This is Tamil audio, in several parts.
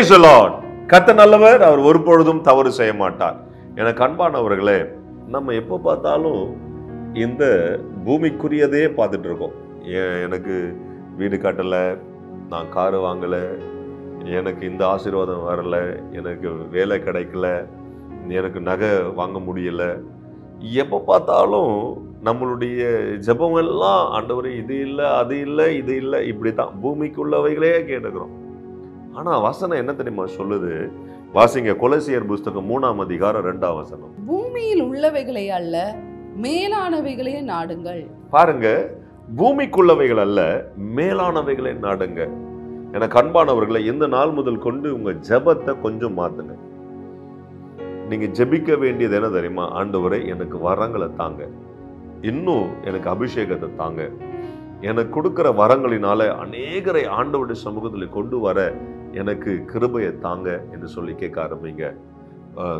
Praise the Lord. கர்த்தர் நல்லவர், அவர் ஒருபொழுதும் தவறு செய்ய மாட்டார். எனக்கு அன்பானவர்களே, நம்ம எப்போ பார்த்தாலும் இந்த பூமிக்குரியதே பார்த்துட்டு இருக்கோம். எனக்கு வீடு கட்டலை, நான் காரு வாங்கலை, எனக்கு இந்த ஆசீர்வாதம் வரல, எனக்கு வேலை கிடைக்கல, எனக்கு நகை வாங்க முடியல. எப்போ பார்த்தாலும் நம்மளுடைய ஜெபமெல்லாம் ஆண்டவரே இது இல்லை, அது இல்லை, இது இல்லை, இப்படி தான் பூமிக்குள்ளவைகளே கேட்டுக்கிறோம். ஆனால் வசனம் என்ன தெரியுமா சொல்லுது? வாசிங்க, கொலோசியர் புஸ்தகம் 3ஆம் அதிகாரம் 2ஆம் வசனம். பூமியில் உள்ளவைகளை அல்ல, மேலானவைகளே நாடுங்கள். பாருங்க, பூமிக்குள்ளவைகள் அல்ல, மேலானவைகளை நாடுங்க. எனக்கு அன்பானவர்களை, இந்த நாள் முதல் கொண்டு உங்க ஜெபத்தை கொஞ்சம் மாத்துங்க. நீங்க ஜெபிக்க வேண்டியது என்ன தெரியுமா? ஆண்டவரே எனக்கு வரங்களை தாங்க, இன்னும் எனக்கு அபிஷேகத்தை தாங்க, எனக்கு கொடுக்கிற வரங்களினால அநேகரை ஆண்டவருடைய சமூகத்தில் கொண்டு வர எனக்கு கிருபையை தாங்க என்று சொல்லி கேட்க ஆரம்பிங்க.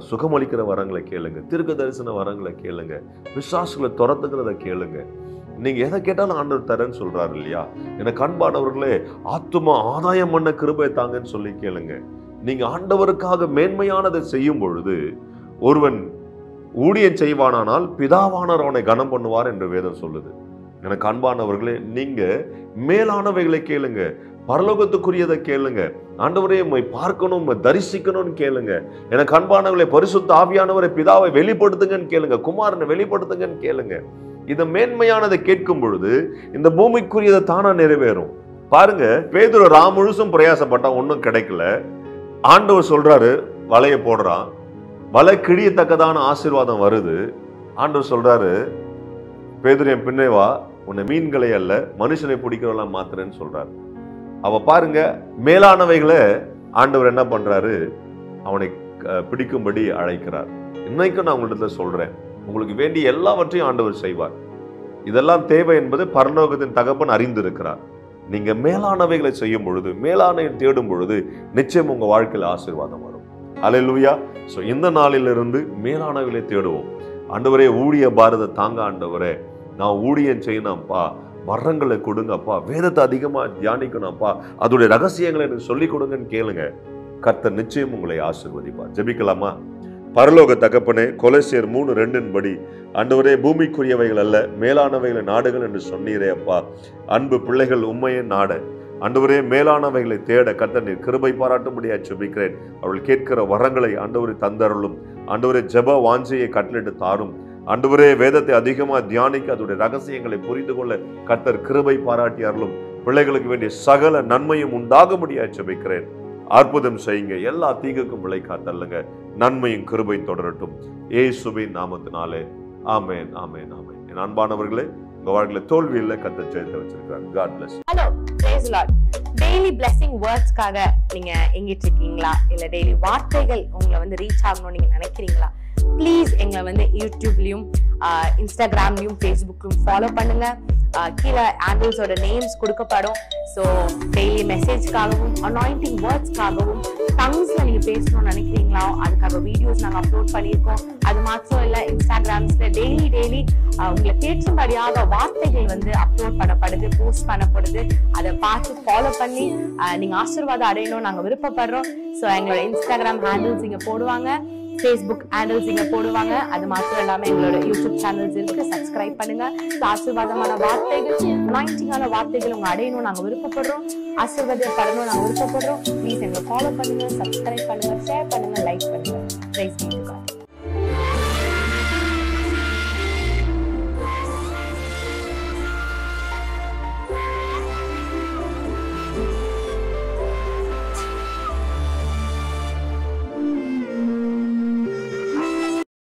சுகமளிக்கிற வரங்களை கேளுங்க, தீர்க்க தரிசன வரங்களை கேளுங்க, விசுவாசங்களை துரத்துக்கிறத கேளுங்க. நீங்க எதை கேட்டாலும் ஆண்டவர் தரேன்னு சொல்றாரு இல்லையா? எனக்கு அன்பானவர்களே, ஆத்துமா ஆதாயம் பண்ண கிருபையை தாங்கன்னு சொல்லி கேளுங்க. நீங்க ஆண்டவருக்காக மேன்மையானதை செய்யும் பொழுது ஒருவன் ஊழியம் செய்வானானால் பிதாவானவர் அவனை கனம் பண்ணுவார் என்று வேதம் சொல்லுது. எனக்கு அன்பானவர்களே, நீங்க மேலானவைகளை கேளுங்க, பரலோகத்துக்குரியதை கேளுங்க. ஆண்டவரே உம்மை பார்க்கணும், உம்மை தரிசிக்கணும்னு கேளுங்க. எனக்கு அன்பானவர்களே, பரிசுத்த ஆவியானவரை பிதாவை வெளிப்படுத்துங்கன்னு கேளுங்க, குமாரனை வெளிப்படுத்துங்கன்னு கேளுங்க. இதை மேன்மையானதை கேட்கும் பொழுது இந்த பூமிக்குரியதை தானா நிறைவேறும். பாருங்க, பேதுரு ராம் முழுசும் பிரயாசப்பட்டா ஒன்றும் கிடைக்கல. ஆண்டவர் சொல்றாரு, வலையை போடுறான், வலை கிழியத்தக்கதான ஆசீர்வாதம் வருது. ஆண்டவர் சொல்றாரு, பேதுரு என் பின்னே வா, உன்னை மீன்களை அல்ல மனுஷனை பிடிக்கிறவெல்லாம் மாத்துறேன்னு சொல்றாரு. அவ பாருங்க, மேலானவைகளை ஆண்டவர் என்ன பண்றாரு? அவனை பிடிக்கும்படி அழைக்கிறார். இன்னைக்கும் நான் உங்களிடத்துல சொல்றேன், உங்களுக்கு வேண்டிய எல்லாவற்றையும் ஆண்டவர் செய்வார். இதெல்லாம் தேவை என்பது பரலோகத்தின் தகப்பன் அறிந்திருக்கிறார். நீங்க மேலானவைகளை செய்யும் பொழுது, மேலான தேடும் பொழுது நிச்சயம் உங்க வாழ்க்கையில் ஆசீர்வாதம் வரும். அல்லேலூயா. சோ இந்த நாளிலிருந்து மேலானவைகளை தேடுவோம். ஆண்டவரே, ஊழிய பாரத தாங்க ஆண்டவரே, நான் ஊழியம் செய்யணும்ப்பா, வரங்களை கொடுங்கப்பா, வேதத்தை அதிகமா தியானிக்கணும்ப்பா, அதோடைய ரகசியங்களை எனக்கு சொல்லிக் கொடுங்கன்னு கேளுங்க. கர்த்தர் நிச்சயம் உங்களை ஆசீர்வதிப்பார். ஜெபிக்கலாமா? பரலோக தகப்பனே, கொலோசியர் 3:2 படி ஆண்டவரே, பூமிக்குரியவைகள் அல்ல மேலானவைகளை நாடுகள் என்று சொன்னீரே அப்பா. அன்பு பிள்ளைகள் உம்மையே நாட ஆண்டவரே, மேலானவைகளை தேட கர்த்தர் நீர் கிருபை பாராட்டும்படியா ஜெபிக்கிறேன். அவர்கள் கேட்கிற வரங்களை ஆண்டவரே தந்தருளும். ஆண்டவரே, ஜெப வாஞ்சையை கட்டளையிட்டு தாரும். ஆண்டவரே, வேதத்தை அதிகமா தியானிக்க அதோடைய ரகசியங்களை புரிந்து கொள்ள கர்த்தர் கிருபை பாராட்டி அருளும். பிள்ளைகளுக்கு வேண்டிய சகல நன்மையும் உண்டாகும்படியா ஜெபிக்கிறேன். அற்புதம் செய்யுங்க, எல்லா தீங்குக்கும் விலை காத்தல்லுங்க. நன்மையும் கிருபையும் தொடரட்டும் இயேசுவின் நாமத்தினாலே. ஆமென், ஆமென், ஆமென். என் அன்பானவர்களே, உங்க வாழ்க்கையில தோல்வி இல்லை, கர்த்தர் ஜெயத்தை வச்சிருக்காரு. God bless. Hello, praise the Lord. Daily blessing wordsக்காக நீங்க எங்கிட்டு இருக்கீங்களா? இல்ல டெய்லி வார்த்தைகள் உங்களை வந்து ரீச் ஆகணும்னு நீங்க நினைக்கிறீங்களா? ப்ளீஸ் எங்களை வந்து யூடியூப்லயும் இன்ஸ்டாகிராம்லயும் ஃபேஸ்புக்லயும் ஃபாலோ பண்ணுங்க. கீழே ஆண்டில்ஸோட நேம்ஸ் கொடுக்கப்படும். ஸோ டெய்லி மெசேஜ்க்காகவும் அனாயிண்டிங் வேர்ட்ஸ்க்காகவும் டங்ஸ்ல நீங்க பேசணும்னு நினைக்கிறீங்களா? அதுக்காக வீடியோஸ் நாங்கள் அப்லோட் பண்ணியிருக்கோம். அது மாத்திரம் இல்லை, இன்ஸ்டாகிராம்ஸ்ல டெய்லி உங்களை கேட்கும்படியாக வார்த்தைகள் வந்து அப்லோட் பண்ணப்படுது, போஸ்ட் பண்ணப்படுது. அதை பார்த்து ஃபாலோ பண்ணி நீங்க ஆசீர்வாதம் அடையணும் நாங்கள் விருப்பப்படுறோம். ஸோ எங்களோட இன்ஸ்டாகிராம் ஹேண்டில்ஸ் இங்க போடுவாங்க, ஃபேஸ்புக் ஹேண்டில்ஸ் இங்க போடுவாங்க. அது மாத்திரம் இல்லாம எங்களோட யூடியூப் சேனல்ஸ் இருக்கு, சப்ஸ்கிரைப் பண்ணுங்க. ஆசீர்வாதமான வார்த்தைகள், அனாயிண்டிங்கான வார்த்தைகள் உங்க அடையணும் நாங்க விருப்பப்படுறோம். ஆசீர்வாதப்படணும் நாங்க விருப்பப்படுறோம். ப்ளீஸ் எங்களை ஃபாலோ பண்ணுங்க, சப்ஸ்கிரைப் பண்ணுங்க, ஷேர் பண்ணுங்க, லைக் பண்ணுங்க. Praise be to God.